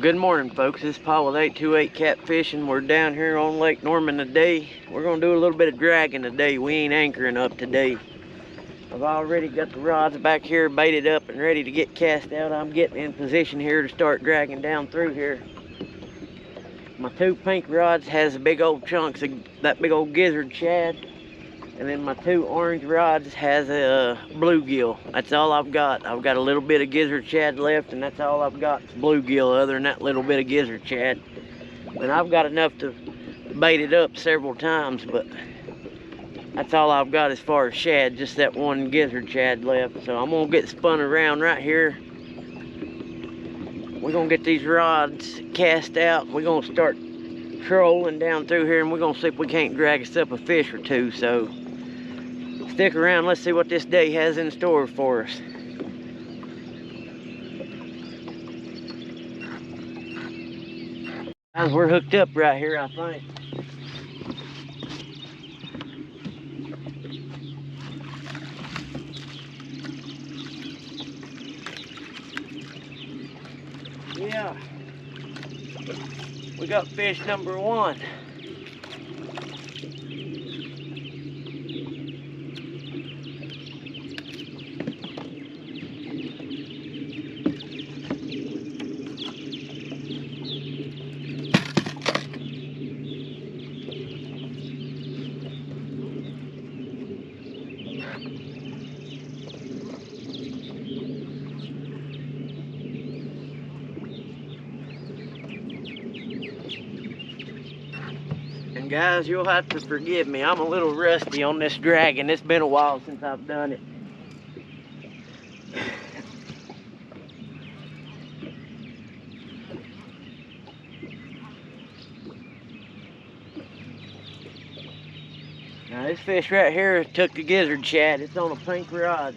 Good morning, folks. This is Paul with 828 Catfishing. We're down here on Lake Norman today. We're going to do a little bit of dragging today. We ain't anchoring up today. I've already got the rods back here baited up and ready to get cast out. I'm getting in position here to start dragging down through here. My two pink rods has big old chunks of that big old gizzard shad. And then my two orange rods has a bluegill. That's all I've got. I've got a little bit of gizzard shad left, and that's all I've got is bluegill other than that little bit of gizzard shad. And I've got enough to bait it up several times, but that's all I've got as far as shad, just that one gizzard shad left. So I'm gonna get spun around right here. We're gonna get these rods cast out. We're gonna start trolling down through here, and we're gonna see if we can't drag us up a fish or two. So stick around, let's see what this day has in store for us. Guys, we're hooked up right here, I think. Yeah, we got fish number one. And guys, you'll have to forgive me. I'm a little rusty on this dragging. It's been a while since I've done it. Now this fish right here took the gizzard shad. It's on a pink rod.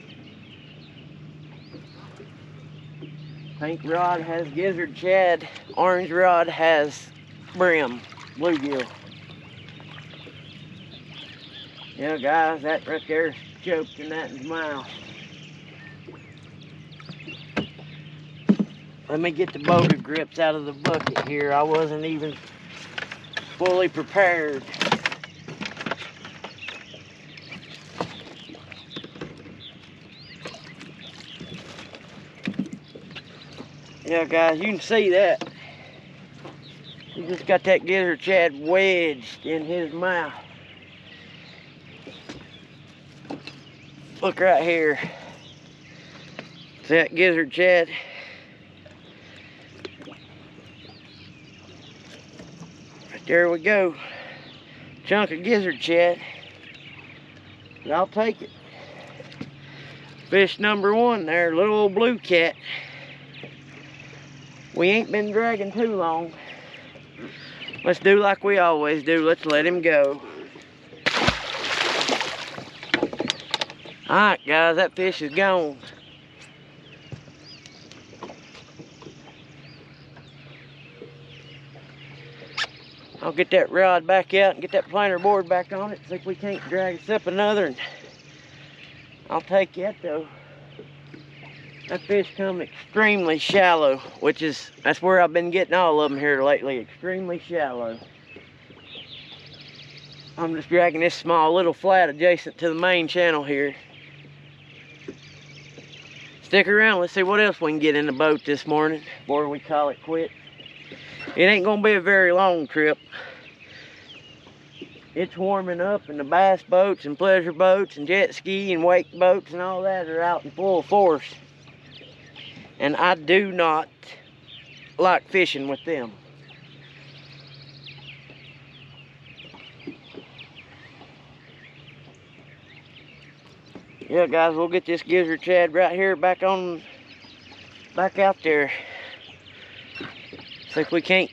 Pink rod has gizzard shad. Orange rod has brim, bluegill. Yeah, guys, that right there's choked in that mouth. Let me get the boulder grips out of the bucket here. I wasn't even fully prepared. Yeah, guys, you can see that. He just got that gizzard shad wedged in his mouth. Look right here. See that gizzard shad? Right there we go. Chunk of gizzard shad. But I'll take it. Fish number one there, little old blue cat. We ain't been dragging too long. Let's do like we always do. Let's let him go. Alright guys, that fish is gone. I'll get that rod back out and get that planer board back on it. See if we can't drag us up another. And I'll take that though. That fish come extremely shallow, that's where I've been getting all of them here lately, extremely shallow. I'm just dragging this small little flat adjacent to the main channel here. Stick around, let's see what else we can get in the boat this morning before we call it quits. It ain't gonna be a very long trip. It's warming up, and the bass boats and pleasure boats and jet ski and wake boats and all that are out in full force. And I do not like fishing with them. Yeah, guys, we'll get this gizzard shad right here back out there. See if we can't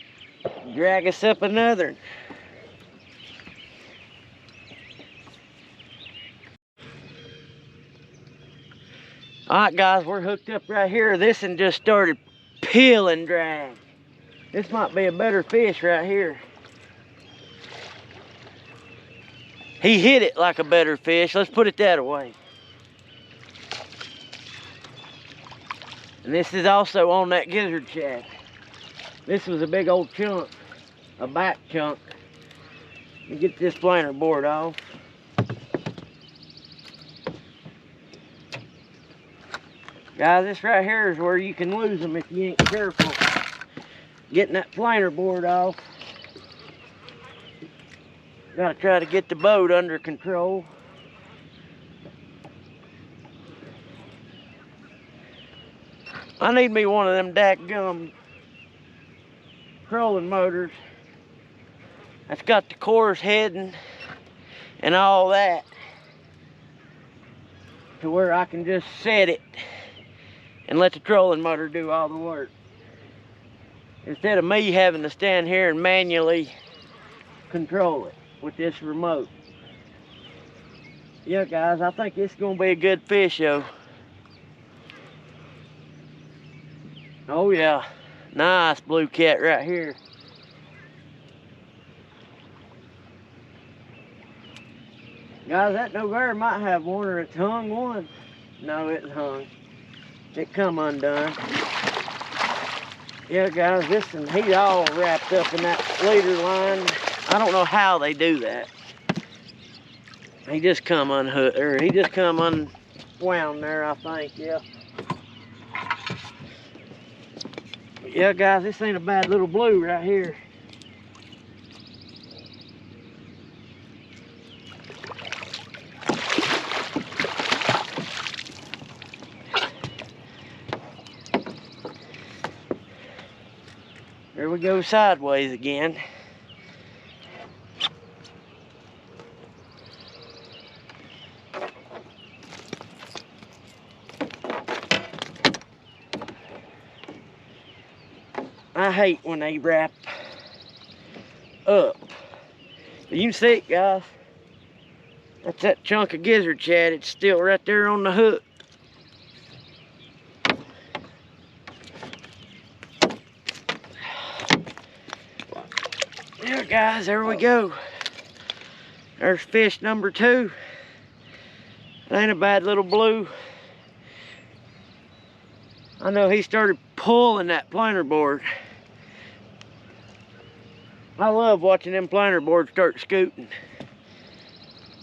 drag us up another. Alright guys, we're hooked up right here. This one just started peeling drag. This might be a better fish right here. He hit it like a better fish. Let's put it that way. And this is also on that gizzard shad. This was a big old chunk, a back chunk. Let me get this planer board off. Guys, this right here is where you can lose them if you ain't careful. Getting that planer board off. Gotta try to get the boat under control. I need me one of them dadgum trolling motors that's got the course heading and all that, to where I can just set it and let the trolling motor do all the work, instead of me having to stand here and manually control it with this remote. Yeah, guys, I think it's gonna be a good fish, though. Oh yeah, nice blue cat right here. Guys, that no there might have one, or it's hung one. No, it's hung. It come undone. Yeah, guys, this and he's all wrapped up in that leader line. I don't know how they do that. He just come unhooked, or he just come unwound there, I think, yeah. Yeah, guys, this ain't a bad little blue right here. Here we go sideways again. I hate when they wrap up. But you can see it, guys. That's that chunk of gizzard shad. It's still right there on the hook. Yeah, guys, there we go. There's fish number 2. It ain't a bad little blue. I know he started pulling that planer board. I love watching them planer boards start scooting.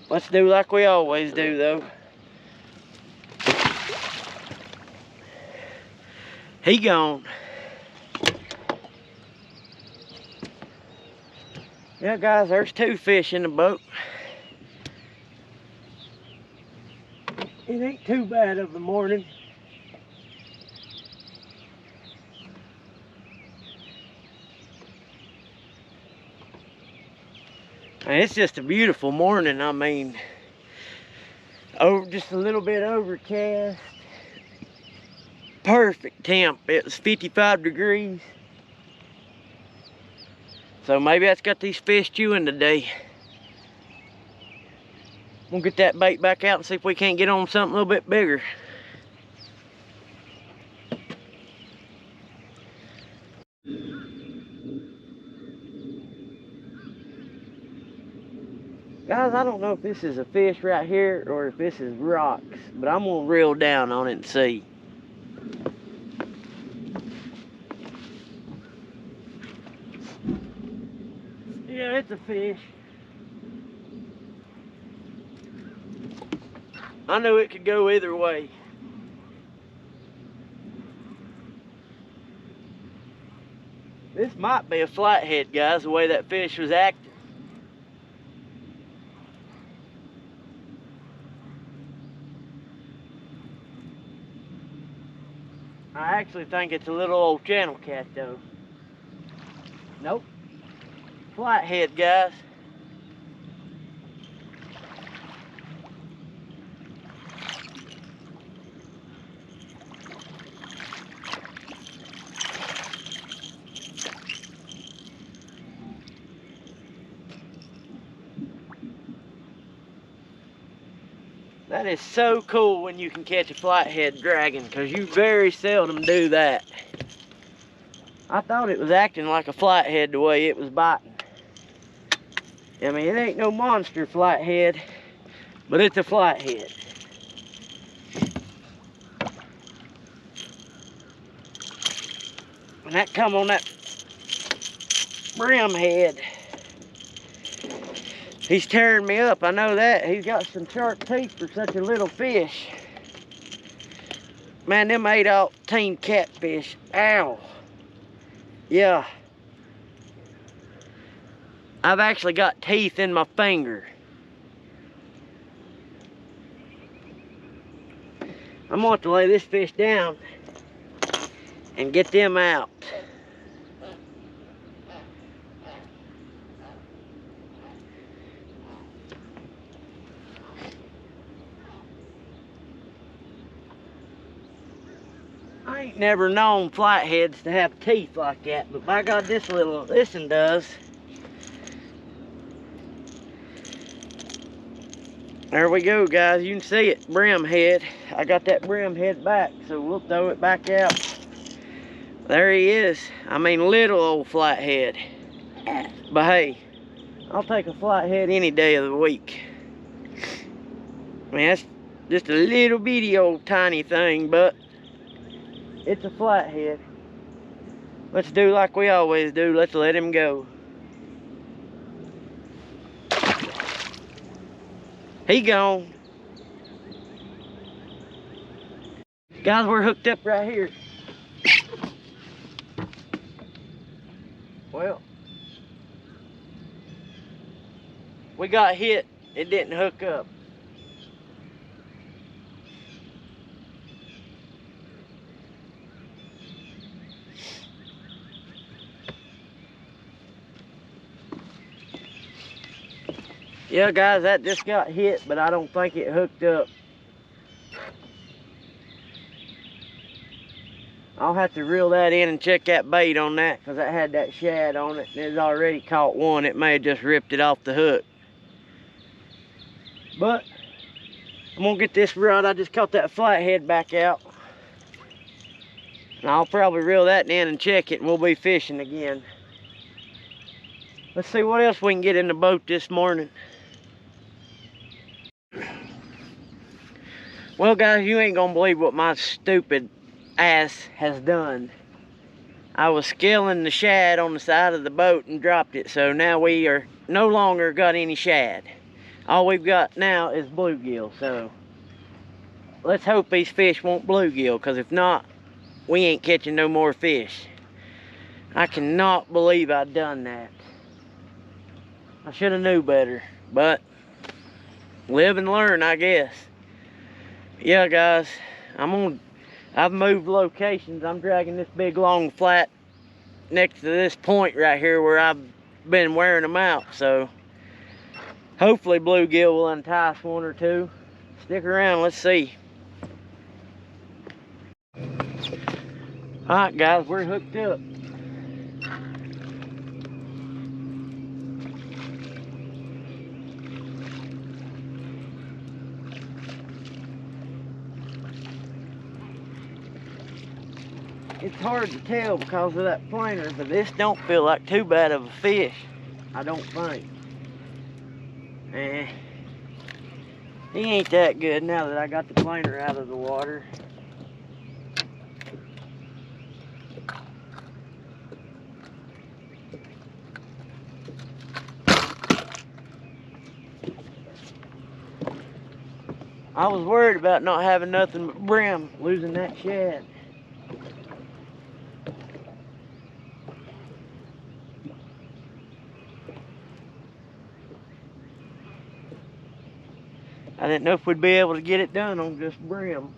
Let's do like we always do, though. He gone. Yeah, guys, there's 2 fish in the boat. It ain't too bad of the morning. And it's just a beautiful morning. I mean, just a little bit overcast. Perfect temp. It was 55 degrees. So maybe that's got these fish chewing today. We'll get that bait back out and see if we can't get on something a little bit bigger. Guys, I don't know if this is a fish right here or if this is rocks, but I'm gonna reel down on it and see. Yeah, it's a fish. I knew it could go either way. This might be a flathead, guys, the way that fish was acting. I actually think it's a little old channel cat, though. Nope. Flathead, guys. That is so cool when you can catch a flathead dragon, because you very seldom do that. I thought it was acting like a flathead the way it was biting. I mean, it ain't no monster flathead, but it's a flathead. And that come on that brimhead. He's tearing me up, I know that. He's got some sharp teeth for such a little fish. Man, them 8-18 catfish. Ow. Yeah. I've actually got teeth in my finger. I'm going to have to lay this fish down and get them out. I ain't never known flatheads to have teeth like that, but by God, this one does. There we go, guys. You can see it, brimhead. I got that brimhead back, so we'll throw it back out. There he is. I mean, little old flathead. But hey, I'll take a flathead any day of the week. I mean, that's just a little bitty old tiny thing, but it's a flathead. Let's do like we always do. Let's let him go. He gone. Guys, we're hooked up right here. Well, we got hit. It didn't hook up. Yeah, guys, that just got hit, but I don't think it hooked up. I'll have to reel that in and check that bait on that, because that had that shad on it and it's already caught one. It may have just ripped it off the hook. But I'm gonna get this rod. I just caught that flathead back out. And I'll probably reel that in and check it, and we'll be fishing again. Let's see what else we can get in the boat this morning. Well, guys, you ain't gonna believe what my stupid ass has done. I was scaling the shad on the side of the boat and dropped it, so now we are no longer got any shad. All we've got now is bluegill, so let's hope these fish won't bluegill, because if not, we ain't catching no more fish. I cannot believe I done that. I should have knew better, but live and learn, I guess. Yeah, guys, I've moved locations. I'm dragging this big long flat next to this point right here where I've been wearing them out, so hopefully bluegill will entice one or two. Stick around, let's see. Alright, guys, we're hooked up. It's hard to tell because of that planer, but this don't feel like too bad of a fish, I don't think. He ain't that good now that I got the planer out of the water. I was worried about not having nothing but brim, losing that shad. I didn't know if we'd be able to get it done on just brim.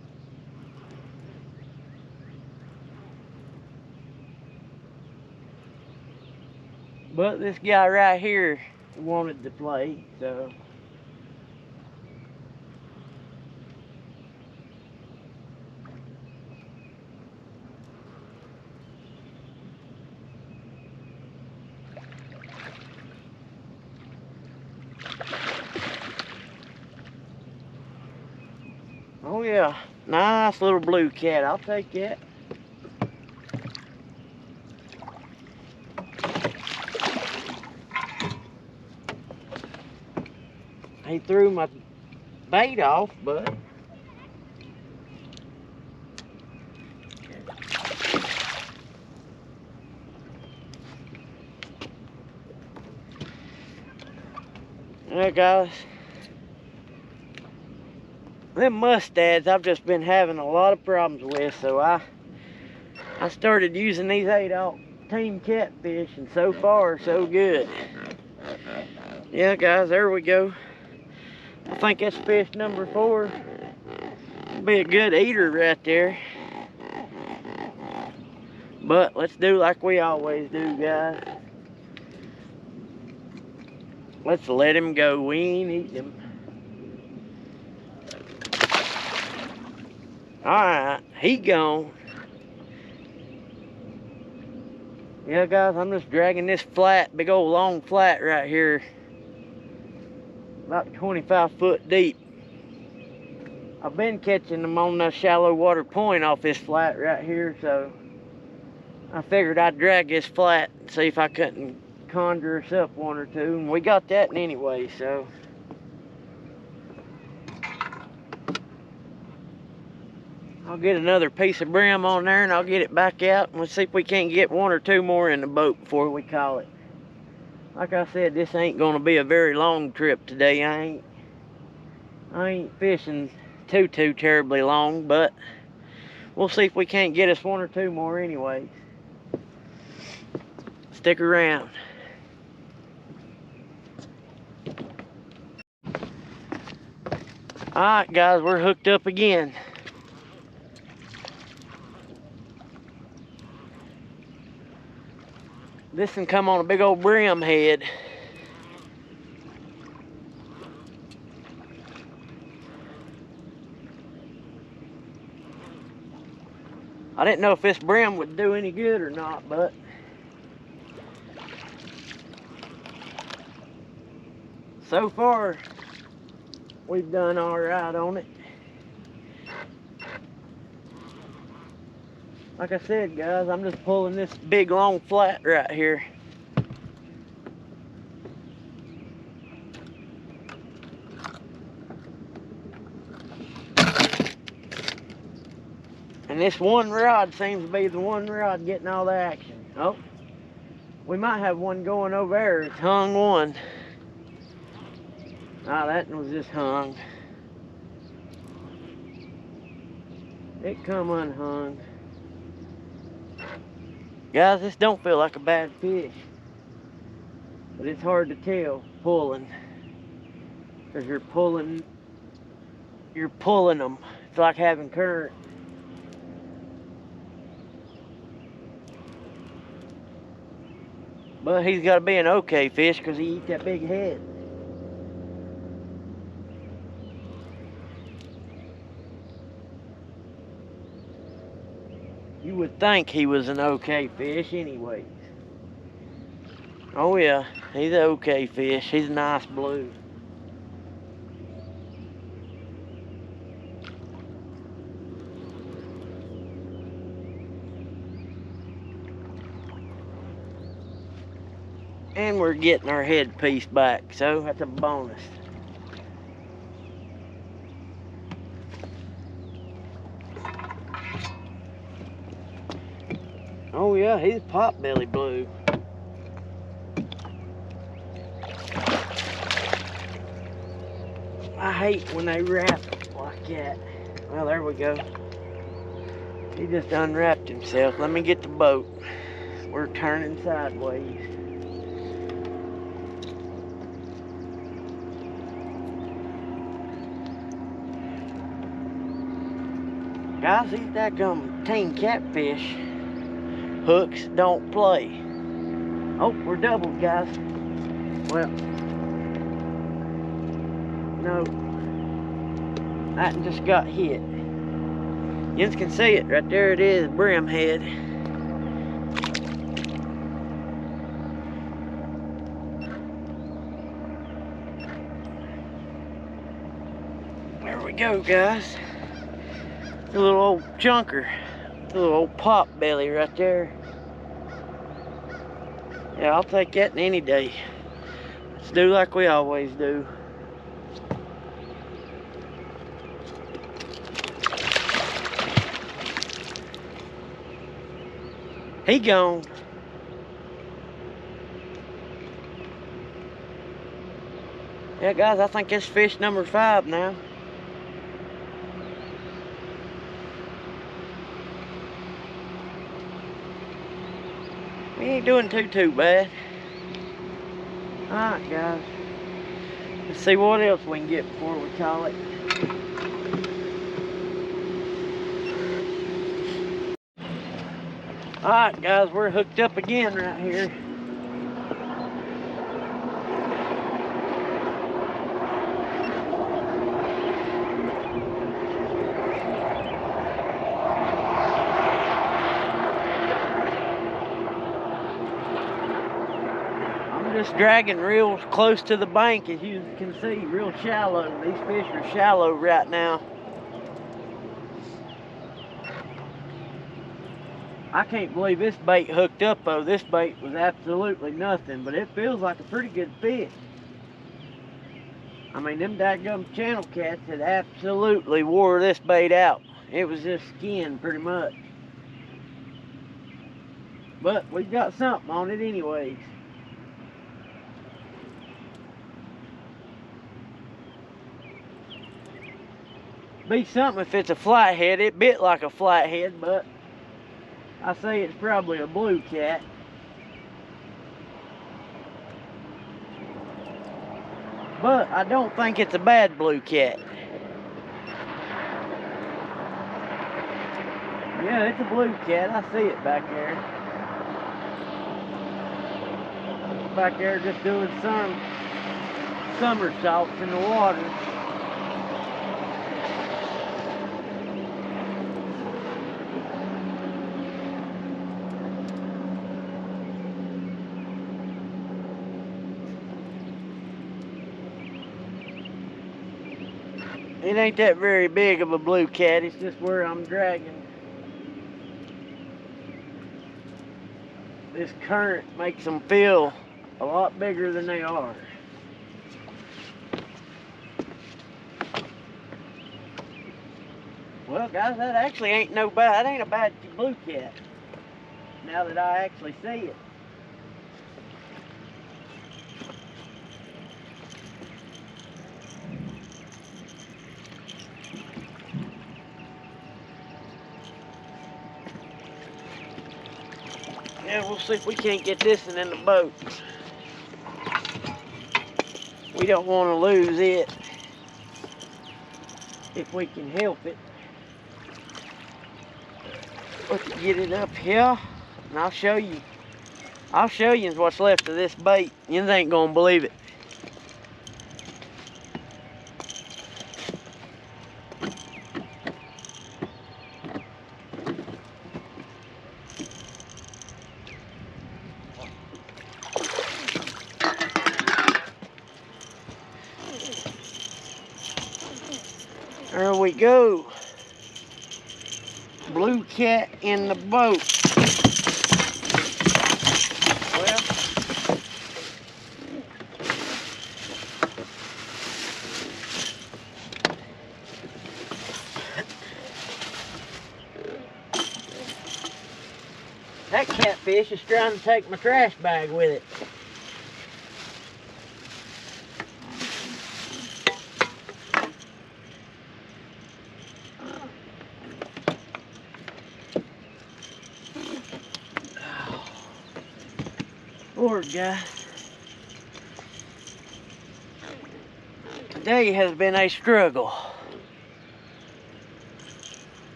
But this guy right here wanted to play, so. Oh yeah, nice little blue cat, I'll take that. He threw my bait off, but Yeah, guys. Them mustads I've just been having a lot of problems with, so I started using these 8-team catfish, and so far so good. Yeah, guys, there we go. I think that's fish number 4. It'll be a good eater right there. But let's do like we always do, guys. Let's let him go. We ain't eating him. Alright, he gone. Yeah, guys, I'm just dragging this flat, big old long flat right here. About 25 foot deep. I've been catching them on the shallow water point off this flat right here, so I figured I'd drag this flat and see if I couldn't conjure us up one or two, and we got that anyway, so. I'll get another piece of brim on there and I'll get it back out, and we'll see if we can't get 1 or 2 more in the boat before we call it. Like I said, this ain't gonna be a very long trip today. I ain't fishing too terribly long, but we'll see if we can't get us 1 or 2 more anyways. Stick around. Alright, guys, we're hooked up again. This one come on a big old brim head. I didn't know if this brim would do any good or not, but so far we've done all right on it. Like I said, guys, I'm just pulling this big long flat right here. And this one rod seems to be the one rod getting all the action. Oh, we might have one going over there. It's hung one. Ah, that one was just hung. It come unhung. Guys, this don't feel like a bad fish, but it's hard to tell pulling, because you're pulling them. It's like having current. But he's got to be an okay fish because he eats that big head. You would think he was an okay fish anyways. Oh yeah, he's an okay fish. He's a nice blue. And we're getting our head piece back, so that's a bonus. Oh yeah, he's potbelly blue. I hate when they wrap like that. Well, there we go. He just unwrapped himself. Let me get the boat. We're turning sideways. Guys, these daggum tame catfish hooks don't play. Oh, we're doubled, guys. Well, no, that just got hit. You can see it right there. It is brim head. There we go, guys. A little old chunker, a little old pop belly right there. Yeah, I'll take that any day. Let's do like we always do. He gone. Yeah, guys, I think it's fish number 5 now. We ain't doing too bad. Alright, guys. Let's see what else we can get before we call it. Alright, guys, we're hooked up again right here. Just dragging real close to the bank, as you can see, real shallow. These fish are shallow right now. I can't believe this bait hooked up though. This bait was absolutely nothing, but it feels like a pretty good fish. I mean, them daggum channel cats had absolutely wore this bait out. It was just skin pretty much. But we got something on it anyways. Be something if it's a flathead. It bit like a flathead, but I say it's probably a blue cat. But I don't think it's a bad blue cat. Yeah, it's a blue cat. I see it back there. Back there just doing some somersaults in the water. It ain't that very big of a blue cat, it's just where I'm dragging. This current makes them feel a lot bigger than they are. Well, guys, that actually ain't no bad. That ain't a bad blue cat. Now that I actually see it. Yeah, we'll see if we can't get this one in the boat. We don't want to lose it if we can help it. Let's get it up here, and I'll show you. I'll show you what's left of this bait. You ain't gonna believe it. There we go. Blue cat in the boat. Well, that catfish is trying to take my trash bag with it. Lord, guys. Today has been a struggle.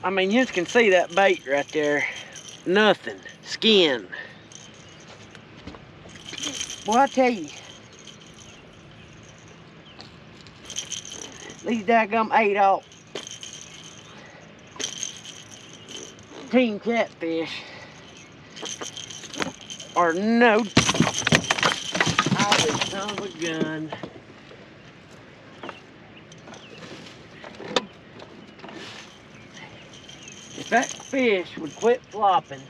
I mean, you can see that bait right there. Nothing. Skin. Well, I tell you, these daggum 8-aught team catfish are no son of a gun. If that fish would quit flopping,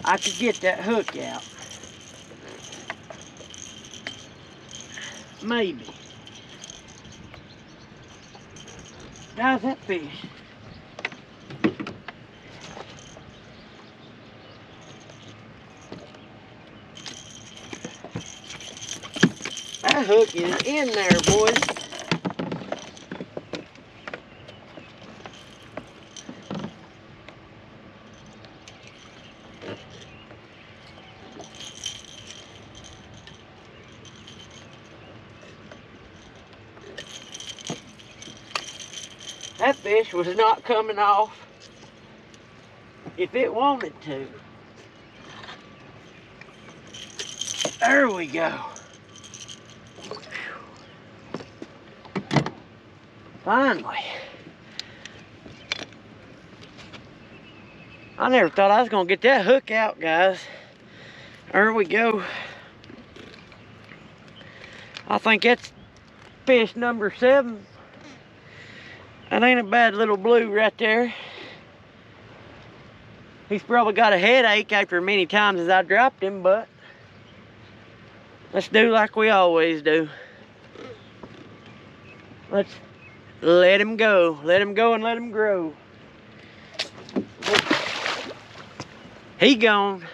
I could get that hook out. Maybe. Guys, that fish. That hook is in there, boys. That fish was not coming off if it wanted to. There we go. Finally. I never thought I was gonna get that hook out, guys. There we go. I think that's fish number 7. That ain't a bad little blue right there. He's probably got a headache after many times as I dropped him, but let's do like we always do. Let's let him go. Let him go and let him grow. He gone.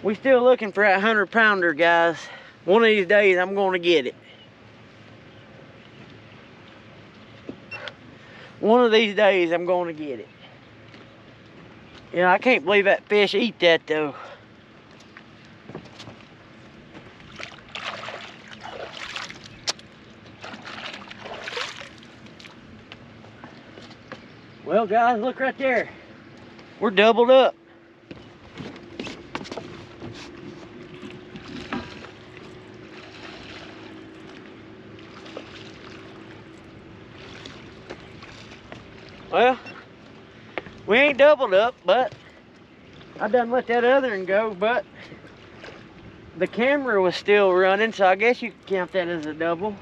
We still looking for that 100-pounder, guys. One of these days I'm gonna get it. One of these days I'm gonna get it. Yeah, I can't believe that fish eat that though. Well, guys, look right there. We're doubled up. Well, we ain't doubled up, but I done let that other one go, but the camera was still running, so I guess you could count that as a double.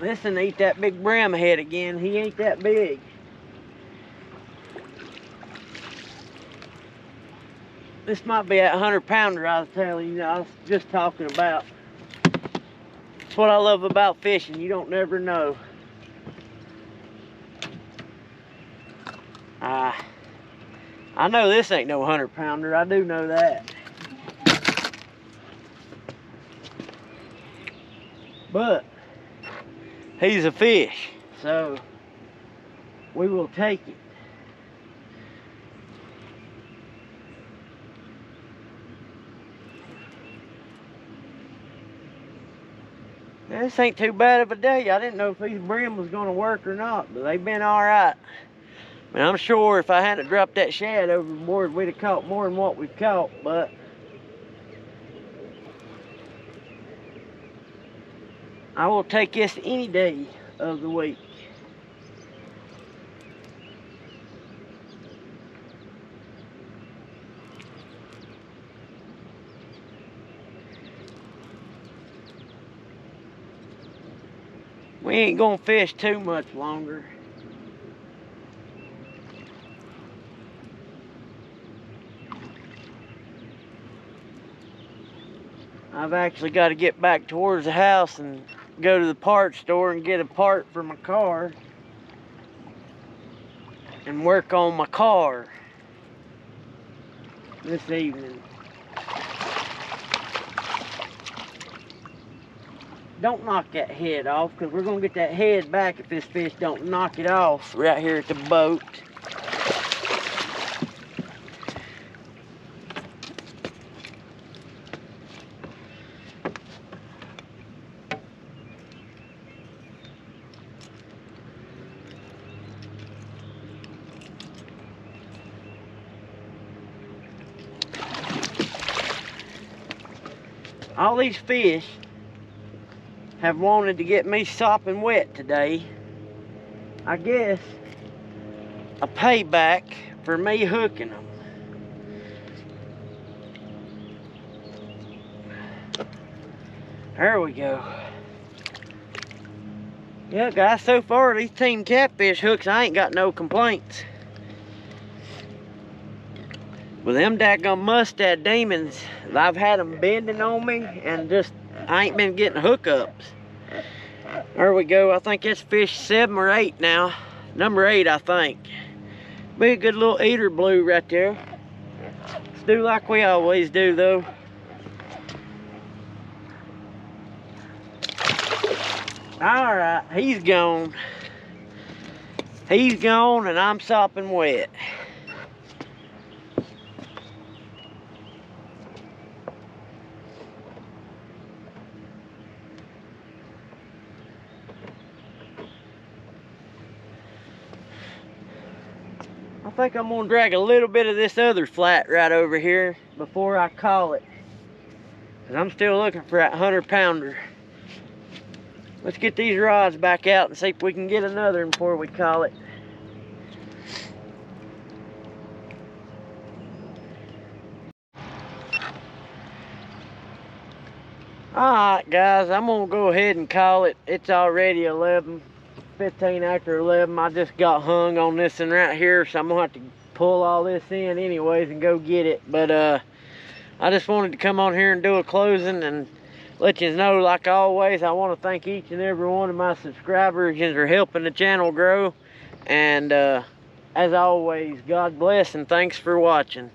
Listen, eat that big brim head again. He ain't that big. This might be that 100-pounder I was telling you, I was just talking about. That's what I love about fishing. You don't never know. I know this ain't no 100-pounder. I do know that. But he's a fish, so we will take it. Now, this ain't too bad of a day. I didn't know if these brim was gonna work or not, but they've been all right. I mean, I'm sure if I hadn't dropped that shad overboard, we'd have caught more than what we've caught, but I will take this any day of the week. We ain't gonna fish too much longer. I've actually got to get back towards the house and go to the parts store and get a part for my car and work on my car this evening. Don't knock that head off, because we're going to get that head back if this fish don't knock it off right here at the boat. All these fish have wanted to get me sopping wet today. I guess a payback for me hooking them. There we go. Yeah, guys, so far these Team Catfish hooks, I ain't got no complaints. With them daggone mustad demons, I've had them bending on me and just, I ain't been getting hookups. There we go. I think that's fish 7 or 8 now. Number 8, I think. Be a good little eater blue right there. do like we always do though. Alright, he's gone. He's gone and I'm sopping wet. I think I'm gonna drag a little bit of this other flat right over here before I call it. Cause I'm still looking for that 100-pounder. Let's get these rods back out and see if we can get another one before we call it. Alright guys, I'm gonna go ahead and call it. It's already 15 after 11. I just got hung on this one right here, so I'm gonna have to pull all this in anyways and go get it. But I just wanted to come on here and do a closing and let you know, like always, I want to thank each and every one of my subscribers for helping the channel grow. And as always, God bless and thanks for watching.